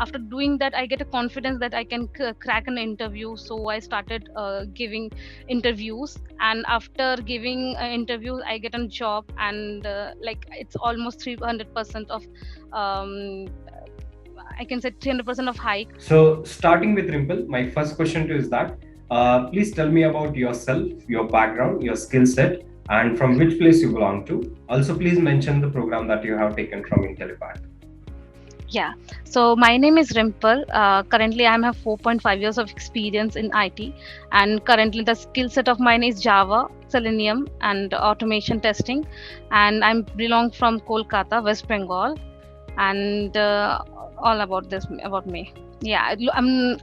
After doing that, I get a confidence that I can crack an interview. So I started giving interviews, and after giving interviews, I get a job, and like it's almost 300% of um, I can say 300% of hike. So, starting with Rimple, my first question to you is that please tell me about yourself, your background, your skill set, and from which place you belong to. Also, please mention the program that you have taken from IntelliPath. Yeah. So my name is Rimple. Currently, I have 4.5 years of experience in IT, and currently the skill set of mine is Java, Selenium, and automation testing. And I belong from Kolkata, West Bengal, and all about this about me. Yeah,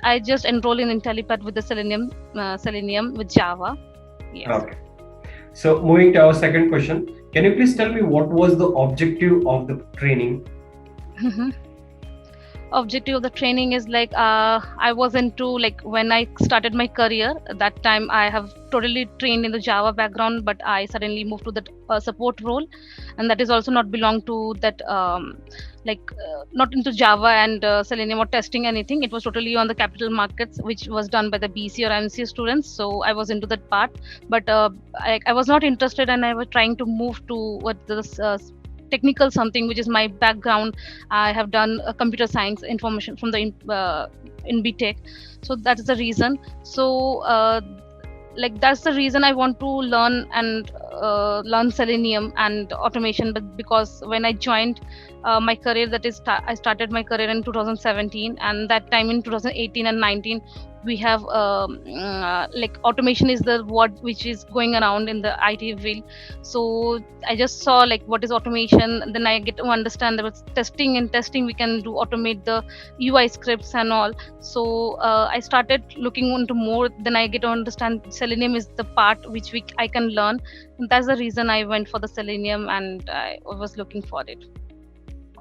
I just enrolled in IntelliPath with the Selenium with Java. Yes. Okay. So, moving to our second question, can you please tell me what was the objective of the training? Objective of the training is like I was into, like, when I started my career, that time I have totally trained in the Java background, but I suddenly moved to that support role, and that is also not belong to that not into Java and Selenium or testing anything. It was totally on the capital markets, which was done by the BC or MCA students, so I was into that part. But I was not interested, and I was trying to move to what this technical something, which is my background. I have done computer science information from the in BTech, so that is the reason. So like that's the reason I want to learn and learn Selenium and automation. But because when I joined my career, that is I started my career in 2017, and that time in 2018 and 19 we have like automation is the word which is going around in the IT field. So I just saw like what is automation, then I get to understand that testing, in testing we can do automate the UI scripts and all. So I started looking into more, then I get to understand Selenium is the part which I can learn. And that's the reason I went for the Selenium, and I was looking for it.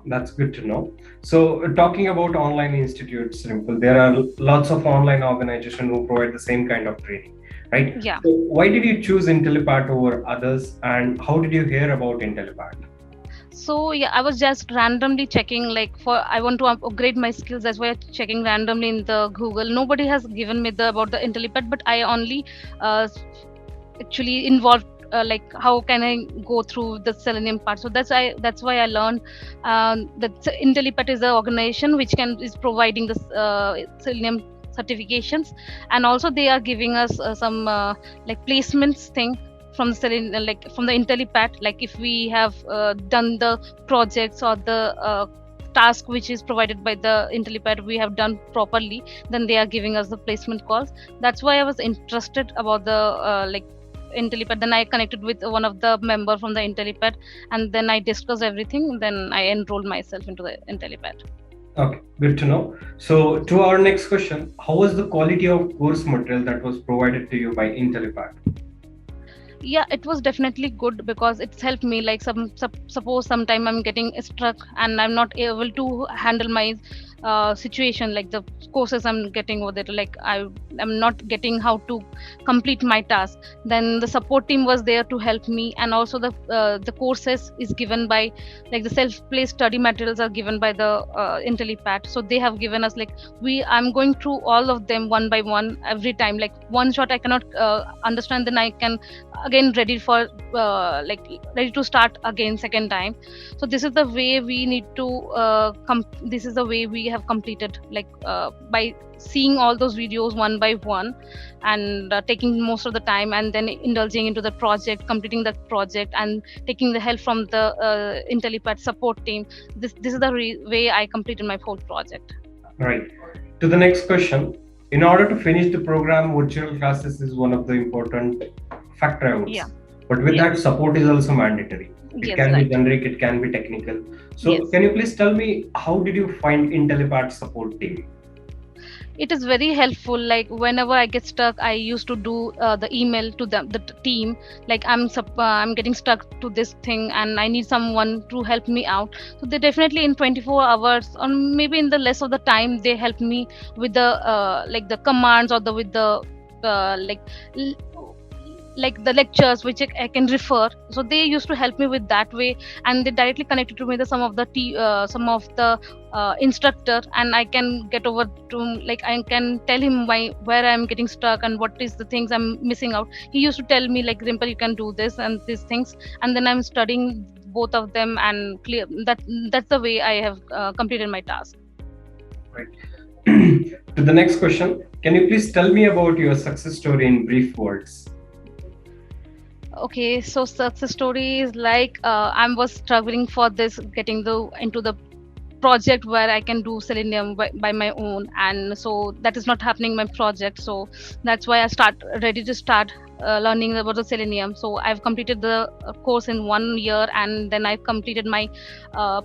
That's good to know. So, talking about online institutes, Simple, there are lots of online organizations who provide the same kind of training, right? Yeah. So, why did you choose IntelliPath over others, and how did you hear about IntelliPath? So yeah, I was just randomly checking, like, for I want to upgrade my skills. That's why I'm checking randomly in the Google. Nobody has given me the about the IntelliPad, but I only uh, actually involved, like how can I go through the Selenium part. So that's why I learned that IntelliPad is the organization which is providing this Selenium certifications, and also they are giving us some like placements thing from the like from the IntelliPad. Like if we have done the projects or the task which is provided by the IntelliPad, we have done properly, then they are giving us the placement calls. That's why I was interested about the like IntelliPad. Then I connected with one of the member from the IntelliPad, and then I discussed everything. Then I enrolled myself into the IntelliPad. Okay, good to know. So, to our next question, how was the quality of course material that was provided to you by IntelliPath? Yeah, it was definitely good because it's helped me, like suppose sometime I'm getting stuck and I'm not able to handle my situation, like the courses I'm getting over there, like I'm not getting how to complete my task. Then the support team was there to help me, and also the courses is given by, like, the self-paced study materials are given by the IntelliPad. So they have given us, like, I'm going through all of them one by one every time. Like one shot I cannot understand, then I can again ready to start again second time. So this is the way we need to this is the way we have completed, like by seeing all those videos one by one, and taking most of the time, and then indulging into the project, completing the project, and taking the help from the IntelliPad support team. This is the way I completed my whole project. Right. To the next question, in order to finish the program, virtual classes is one of the important factor, I would Yeah. say. But with Yeah. that, support is also mandatory. It Yes, can be right. generic, it can be technical. So, Yes. can you please tell me how did you find IntelliPad support team? It is very helpful. Like whenever I get stuck, I used to do the email to the team, like I'm getting stuck to this thing and I need someone to help me out. So they definitely in 24 hours, or maybe in the less of the time, they help me with the like the commands, or the with the like like the lectures which I can refer. So they used to help me with that way, and they directly connected to me some of the instructor, and I can get over to, like, I can tell him where I'm getting stuck and what is the things I'm missing out. He used to tell me like, Rimple, you can do this and these things, and then I'm studying both of them and clear that. That's the way I have completed my task. Right. To the next question, can you please tell me about your success story in brief words? Okay, so success story is like, I was struggling for this, getting into the project where I can do Selenium by my own, and so that is not happening in my project. So that's why I ready to start learning about the Selenium. So I've completed the course in 1 year, and then I completed my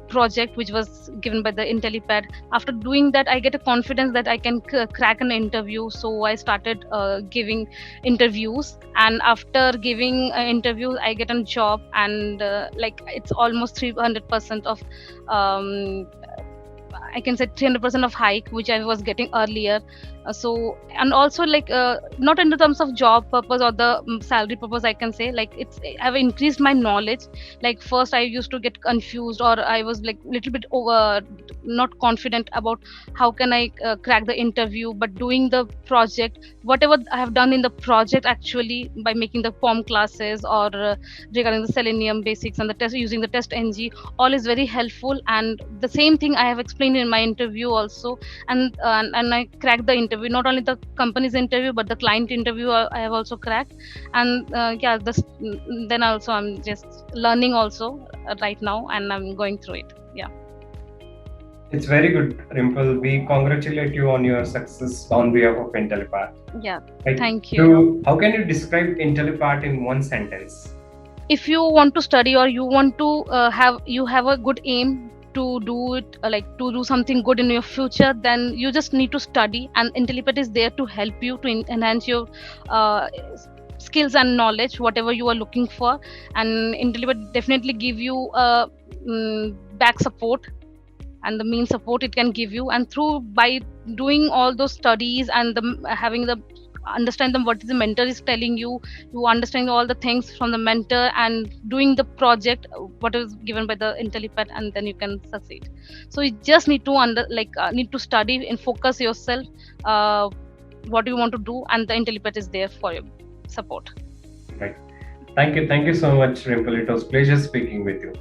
project, which was given by the IntelliPad. After doing that, I get a confidence that I can crack an interview. So I started giving interviews, and after giving an interview, I get a job, and like it's almost 300% of I can say 300% of hike which I was getting earlier. So, and also like not in the terms of job purpose or the salary purpose, I can say like I've increased my knowledge. Like first I used to get confused, or I was like little bit over not confident about how can I crack the interview. But doing the project, whatever I have done in the project, actually by making the POM classes, or regarding the Selenium basics and the test, using the test ng, all is very helpful. And the same thing I have explained in my interview also, and I cracked the interview, not only the company's interview but the client interview I have also cracked. And yeah, then also I'm just learning also right now, and I'm going through it. Yeah, it's very good, Rimple. We congratulate you on your success on behalf of IntelliPad. Yeah, right. Thank you. So how can you describe IntelliPad in one sentence? If you want to study, or you want to have a good aim to do it, like to do something good in your future, then you just need to study, and IntelliPad is there to help you to enhance your skills and knowledge, whatever you are looking for. And IntelliPad definitely give you back support, and the main support it can give you. And through by doing all those studies and having the understand them what is the mentor is telling you, you understand all the things from the mentor, and doing the project what is given by the IntelliPad, and then you can succeed. So you just need to need to study and focus yourself what you want to do, and the IntelliPad is there for your support. Right. Thank you so much, Rimple. It was a pleasure speaking with you.